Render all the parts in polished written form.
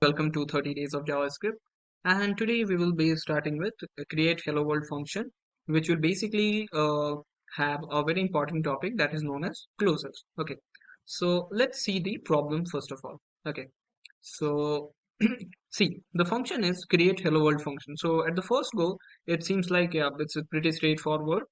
Welcome to 30 days of JavaScript. And today we will be starting with a create hello world function, which will basically have a very important topic that is known as closures. Okay, so let's see the problem first of all. Okay, so see, the function is create hello world function. So at the first go, it seems like yeah, it's a pretty straightforward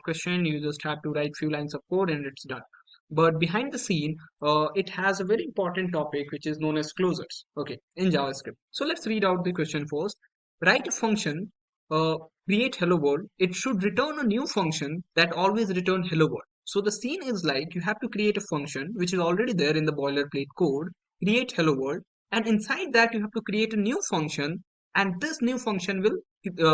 question. You just have to write few lines of code and it's done. But behind the scene, it has a very important topic which is known as closures. Okay, in JavaScript. So let's read out the question first. Write a function, uh, create hello world. It should return a new function that always return hello world. So the scene is like you have to create a function which is already there in the boilerplate code, create hello world, and inside that you have to create a new function, and this new function will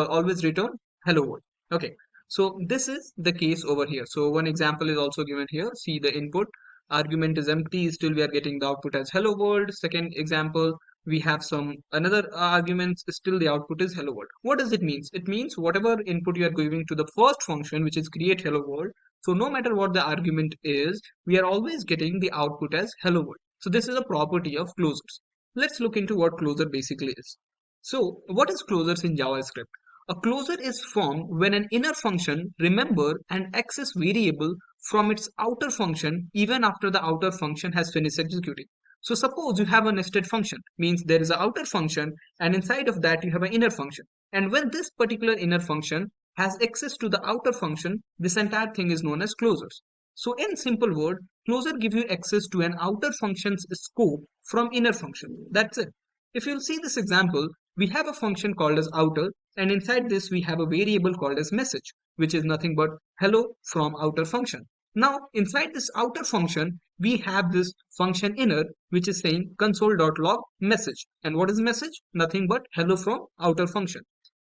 always return hello world. Okay, so this is the case over here. So one example is also given here. See, the input argument is empty, still we are getting the output as hello world. Second example, we have some another arguments, still the output is hello world. What does it mean? It means whatever input you are giving to the first function, which is create hello world, so no matter what the argument is, we are always getting the output as hello world. So this is a property of closures. Let's look into what closure basically is. So what is closures in JavaScript? A closure is formed when an inner function remember and access variable from its outer function even after the outer function has finished executing. So suppose you have a nested function, means there is an outer function and inside of that you have an inner function. And when this particular inner function has access to the outer function, this entire thing is known as closures. So in simple word, closure give you access to an outer function's scope from inner function. That's it. If you'll see this example, we have a function called as outer, and inside this we have a variable called as message, which is nothing but hello from outer function. Now inside this outer function we have this function inner, which is saying console.log message. And what is message? Nothing but hello from outer function.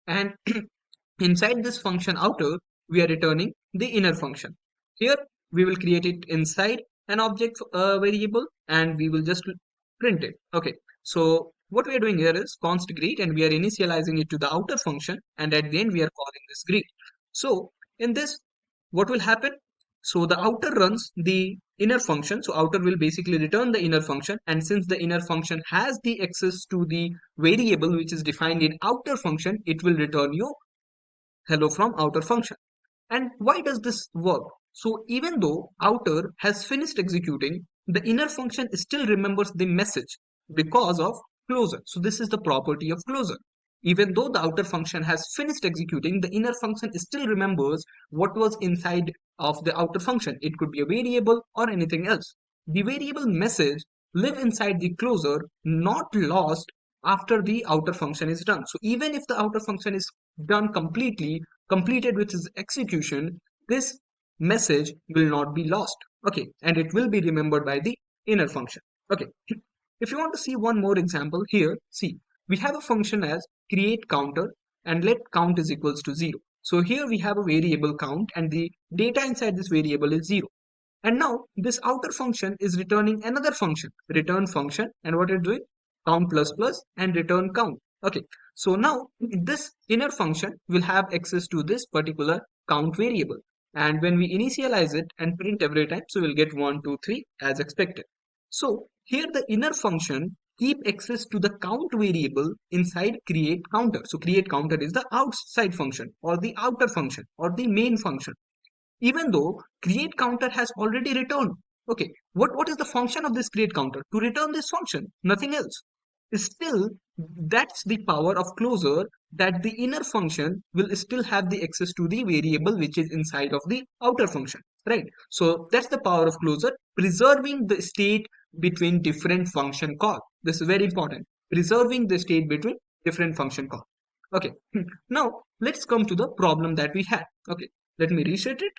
And inside this function outer we are returning the inner function. Here we will create it inside an object variable and we will just print it. Okay, so what we are doing here is const greet, and we are initializing it to the outer function, and at the end we are calling this greet. So in this, what will happen? So the outer runs the inner function. So outer will basically return the inner function, and since the inner function has the access to the variable which is defined in outer function, it will return you hello from outer function. And why does this work? So even though outer has finished executing, the inner function still remembers the message because of closure. So this is the property of closure. Even though the outer function has finished executing, the inner function still remembers what was inside of the outer function. It could be a variable or anything else. The variable message live inside the closure, not lost after the outer function is done. So even if the outer function is done completed with its execution, this message will not be lost. Okay, and it will be remembered by the inner function. Okay, if you want to see one more example here, see, we have a function as create counter and let count is equals to 0. So here we have a variable count and the data inside this variable is 0. And now this outer function is returning another function, return function, and what it's doing? Count plus plus and return count. Okay, so now this inner function will have access to this particular count variable. And when we initialize it and print every time, so we'll get 1, 2, 3 as expected. So here the inner function keep access to the count variable inside create counter. So create counter is the outside function or the outer function or the main function, even though create counter has already returned. Okay, what is the function of this create counter? To return this function, nothing else. Still, that's the power of closure, that the inner function will still have the access to the variable which is inside of the outer function, right? So that's the power of closure, preserving the state between different function call. This is very important, preserving the state between different function call. Okay, now let's come to the problem that we had. Okay, let me reset it,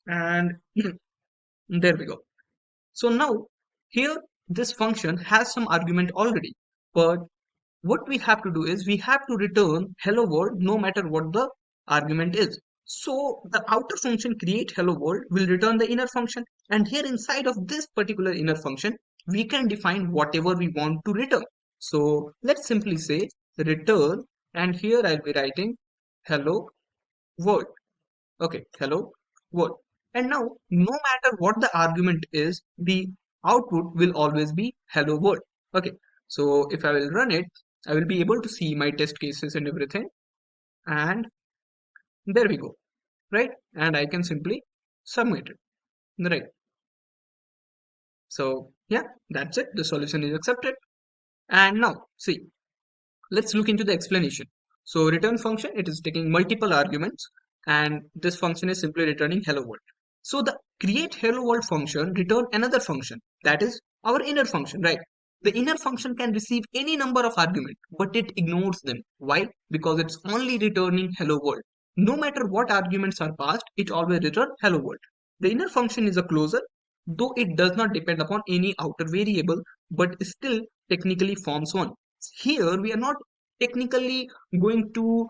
and there we go. So now here this function has some argument already, but what we have to do is we have to return hello world no matter what the argument is. So the outer function create hello world will return the inner function, and here inside of this particular inner function we can define whatever we want to return. So let's simply say return, and here I'll be writing hello world. Okay, hello world. And now, no matter what the argument is, the output will always be hello world. Okay, So if I will run it, I will be able to see my test cases and everything. And there we go, right? And I can simply submit it, right? So yeah, that's it. The solution is accepted. And now see, let's look into the explanation. So return function, it is taking multiple arguments, and this function is simply returning hello world. So the create hello world function return another function, that is our inner function, right? The inner function can receive any number of arguments, but it ignores them. Why? Because it's only returning hello world. No matter what arguments are passed, it always return hello world. The inner function is a closure, though it does not depend upon any outer variable, but still technically forms one. Here we are not technically going to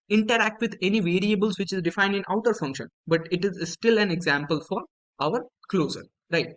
interact with any variables which is defined in outer function, but it is still an example for our closure, right?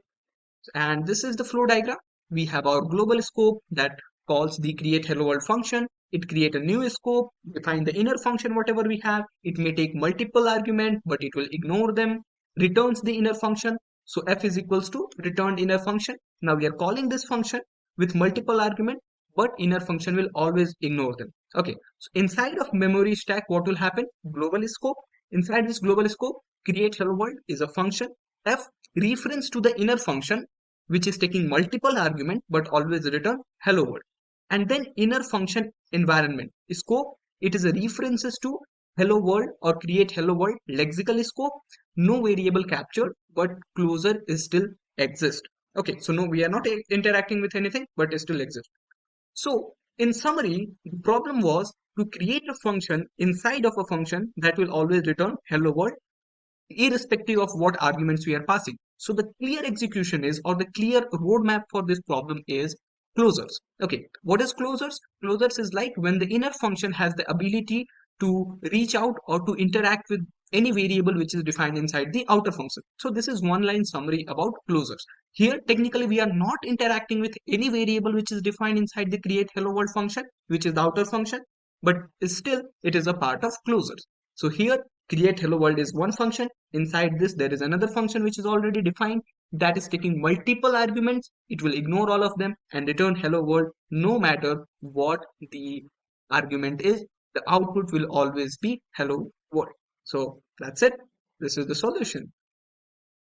And this is the flow diagram. We have our global scope that calls the create hello world function. It create a new scope, define the inner function whatever we have. It may take multiple arguments, but it will ignore them. Returns the inner function. So f is equals to returned inner function. Now we are calling this function with multiple argument, but inner function will always ignore them. Okay, so inside of memory stack, what will happen? Global scope. Inside this global scope, create hello world is a function. F reference to the inner function, which is taking multiple argument but always return hello world. And then inner function environment scope, it is a references to hello world or create hello world lexical scope. No variable captured, but closure is still exist. Okay, so no, we are not interacting with anything, but it still exists. So in summary, the problem was to create a function inside of a function that will always return hello world irrespective of what arguments we are passing. So the clear execution is, or the clear roadmap for this problem is closures. Okay, what is closures? Closures is like when the inner function has the ability to reach out or to interact with any variable which is defined inside the outer function. So this is one line summary about closures. Here technically we are not interacting with any variable which is defined inside the create hello world function, which is the outer function, but still it is a part of closures. So here create hello world is one function. Inside this there is another function which is already defined that is taking multiple arguments. It will ignore all of them and return hello world no matter what the argument is. The output will always be hello world. So that's it. This is the solution.